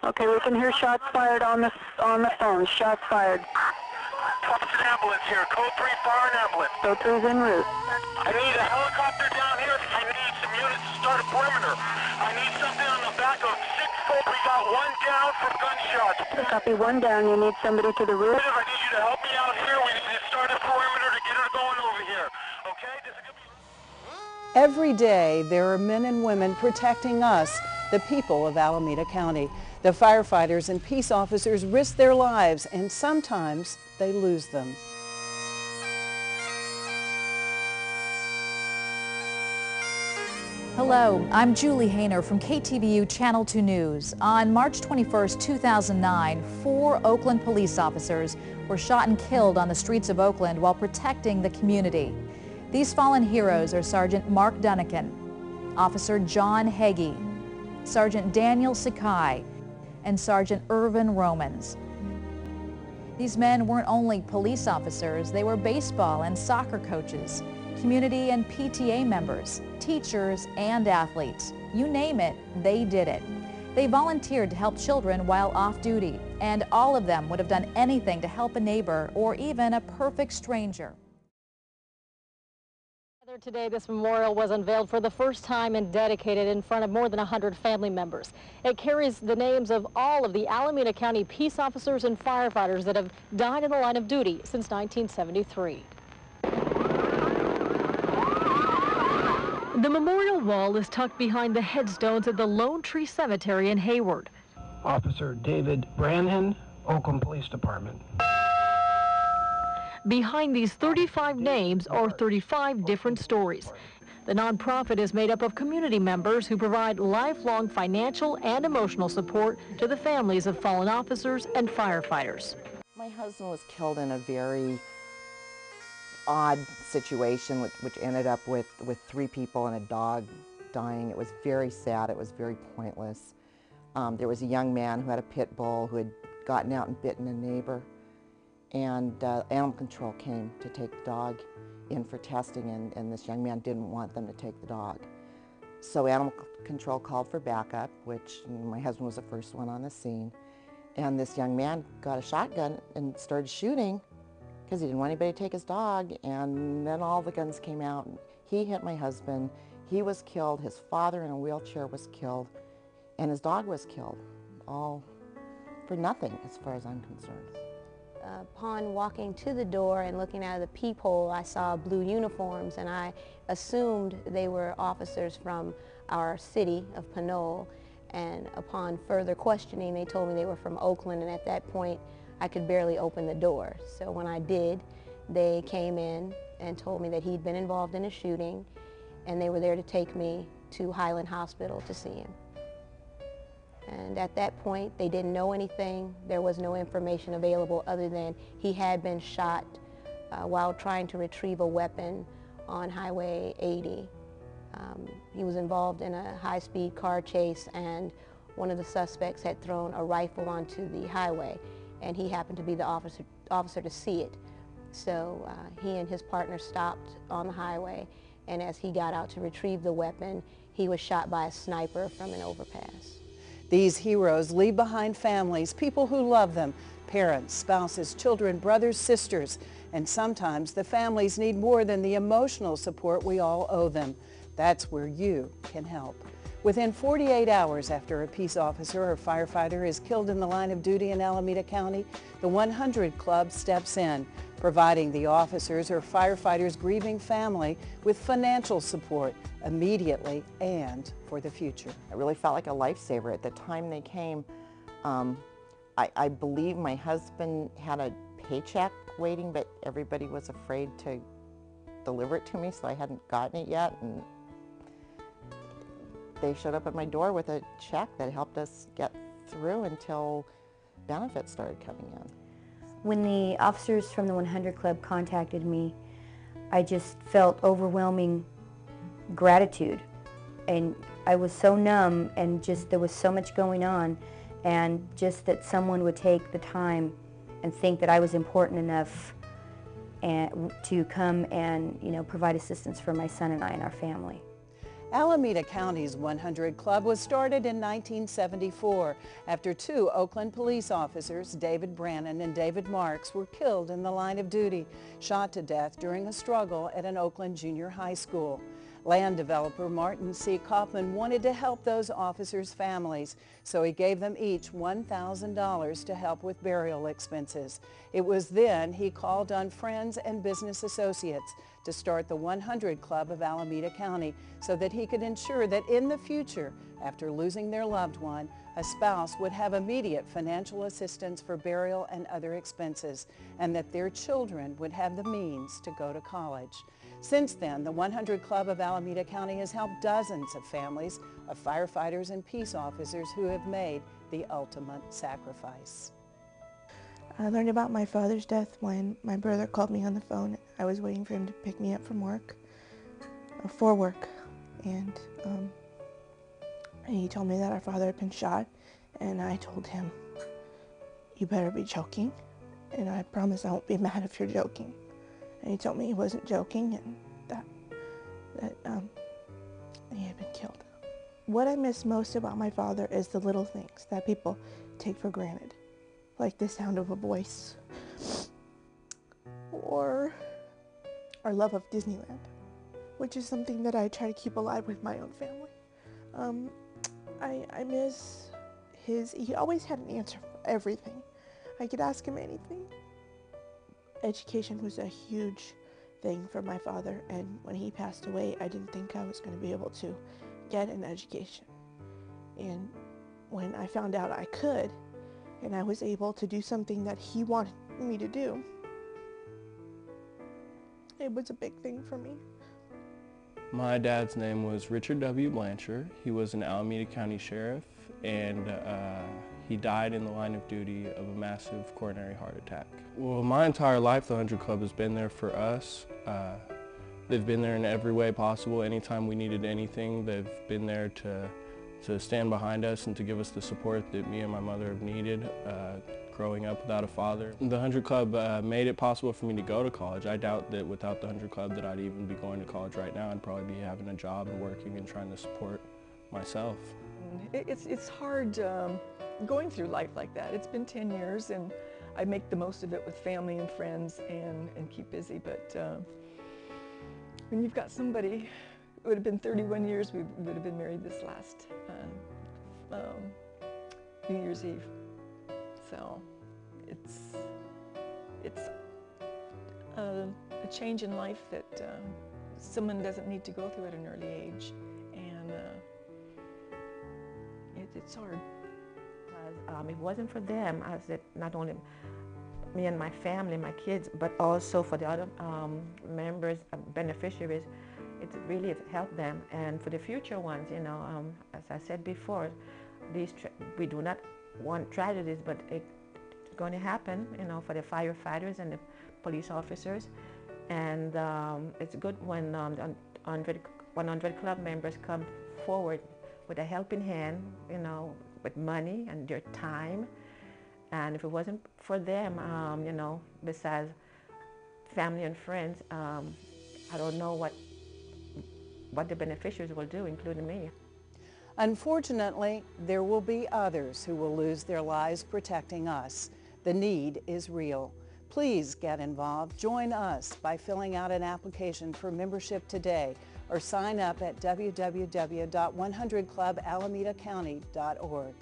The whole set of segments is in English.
Okay, we can hear shots fired on the phone. Shots fired. Trump's an ambulance here. Code 3, fire an ambulance. Code 3's en route. I need a helicopter down here. I need some units to start a perimeter. I need something on the back of 6 Colt. We got one down from gunshots. Copy, one down. You need somebody to the roof. I need you to help me out here. We need to start a perimeter to get her going over here. Okay? This is gonna be... Every day, there are men and women protecting us, the people of Alameda County. The firefighters and peace officers risk their lives, and sometimes they lose them. Hello, I'm Julie Hayner from KTVU Channel 2 News. On March 21st, 2009, 4 Oakland police officers were shot and killed on the streets of Oakland while protecting the community. These fallen heroes are Sergeant Mark Dunnican, Officer John Heggie, Sergeant Daniel Sakai, and Sergeant Irvin Romans. These men weren't only police officers, they were baseball and soccer coaches, community and PTA members, teachers and athletes. You name it, they did it. They volunteered to help children while off duty, and all of them would have done anything to help a neighbor or even a perfect stranger. Today, this memorial was unveiled for the first time and dedicated in front of more than 100 family members. It carries the names of all of the Alameda County peace officers and firefighters that have died in the line of duty since 1973. The memorial wall is tucked behind the headstones at the Lone Tree Cemetery in Hayward. Officer David Branhan, Oakland Police Department. Behind these 35 names are 35 different stories. The nonprofit is made up of community members who provide lifelong financial and emotional support to the families of fallen officers and firefighters. My husband was killed in a very odd situation, which ended up with 3 people and a dog dying. It was very sad. It was very pointless. There was a young man who had a pit bull who had gotten out and bitten a neighbor. And animal control came to take the dog in for testing, and this young man didn't want them to take the dog. So animal control called for backup, which my husband was the first one on the scene. And this young man got a shotgun and started shooting because he didn't want anybody to take his dog. And then all the guns came out. And he hit my husband. He was killed. His father in a wheelchair was killed. And his dog was killed. All for nothing as far as I'm concerned. Upon walking to the door and looking out of the peephole, I saw blue uniforms, and I assumed they were officers from our city of Pinole. And upon further questioning, they told me they were from Oakland, and at that point, I could barely open the door. So when I did, they came in and told me that he'd been involved in a shooting, and they were there to take me to Highland Hospital to see him. And at that point, they didn't know anything. There was no information available other than he had been shot while trying to retrieve a weapon on Highway 80. He was involved in a high-speed car chase, and one of the suspects had thrown a rifle onto the highway, and he happened to be the officer to see it. So he and his partner stopped on the highway, and as he got out to retrieve the weapon, he was shot by a sniper from an overpass. These heroes leave behind families, people who love them, parents, spouses, children, brothers, sisters, and sometimes the families need more than the emotional support we all owe them. That's where you can help. Within 48 hours after a peace officer or firefighter is killed in the line of duty in Alameda County, the 100 Club steps in, providing the officers or firefighters' grieving family with financial support immediately and for the future. I really felt like a lifesaver. At the time they came, I believe my husband had a paycheck waiting, but everybody was afraid to deliver it to me, so I hadn't gotten it yet. And they showed up at my door with a check that helped us get through until benefits started coming in. When the officers from the 100 Club contacted me, I just felt overwhelming gratitude. And I was so numb, and just there was so much going on, and just that someone would take the time and think that I was important enough to come and, provide assistance for my son and I and our family. Alameda County's 100 Club was started in 1974 after two Oakland police officers, David Brannon and David Marks, were killed in the line of duty, shot to death during a struggle at an Oakland junior high school. Land developer Martin C. Kaufman wanted to help those officers' families, so he gave them each $1,000 to help with burial expenses. It was then he called on friends and business associates to start the 100 Club of Alameda County so that he could ensure that in the future, after losing their loved one, a spouse would have immediate financial assistance for burial and other expenses, and that their children would have the means to go to college. Since then, the 100 Club of Alameda County has helped dozens of families of firefighters and peace officers who have made the ultimate sacrifice. I learned about my father's death when my brother called me on the phone. I was waiting for him to pick me up from work, for work, and he told me that our father had been shot, and I told him, "You better be joking, and I promise I won't be mad if you're joking." And he told me he wasn't joking and that he had been killed. What I miss most about my father is the little things that people take for granted, like the sound of a voice or our love of Disneyland, which is something that I try to keep alive with my own family. I miss he always had an answer for everything. I could ask him anything. Education was a huge thing for my father, and when he passed away, I didn't think I was going to be able to get an education. And when I found out I could, and I was able to do something that he wanted me to do, it was a big thing for me. My dad's name was Richard W. Blanchard. He was an Alameda County Sheriff, and he died in the line of duty of a massive coronary heart attack. Well, my entire life, the 100 Club has been there for us. They've been there in every way possible. Anytime we needed anything, they've been there to stand behind us and to give us the support that me and my mother have needed growing up without a father. The 100 Club made it possible for me to go to college. I doubt that without the 100 Club that I'd even be going to college right now. I'd probably be having a job and working and trying to support myself. It's hard going through life like that. It's been 10 years and I make the most of it with family and friends and keep busy, but when you've got somebody, it would have been 31 years, we would have been married this last New Year's Eve. So it's a change in life that someone doesn't need to go through at an early age, and it's hard. If it wasn't for them, I said, not only me and my family, my kids, but also for the other members, beneficiaries, it really helped them. And for the future ones, you know, as I said before, we do not want tragedies, but it's going to happen, you know, for the firefighters and the police officers. And it's good when 100 Club members come forward with a helping hand, you know, with money and their time. And if it wasn't for them, you know, besides family and friends, I don't know what the beneficiaries will do, including me. Unfortunately, there will be others who will lose their lives protecting us. The need is real. Please get involved. Join us by filling out an application for membership today or sign up at www.100clubalameda.org.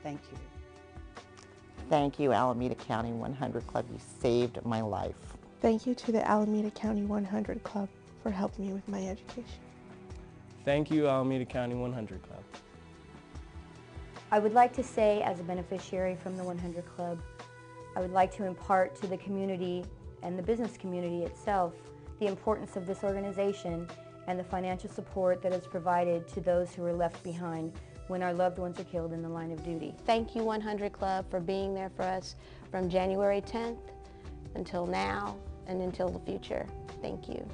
Thank you. Thank you, Alameda County 100 Club. You saved my life. Thank you to the Alameda County 100 Club for helping me with my education. Thank you, Alameda County 100 Club. I would like to say, as a beneficiary from the 100 Club, I would like to impart to the community and the business community itself the importance of this organization and the financial support that is provided to those who are left behind when our loved ones are killed in the line of duty. Thank you, 100 Club, for being there for us from January 10th until now and until the future. Thank you.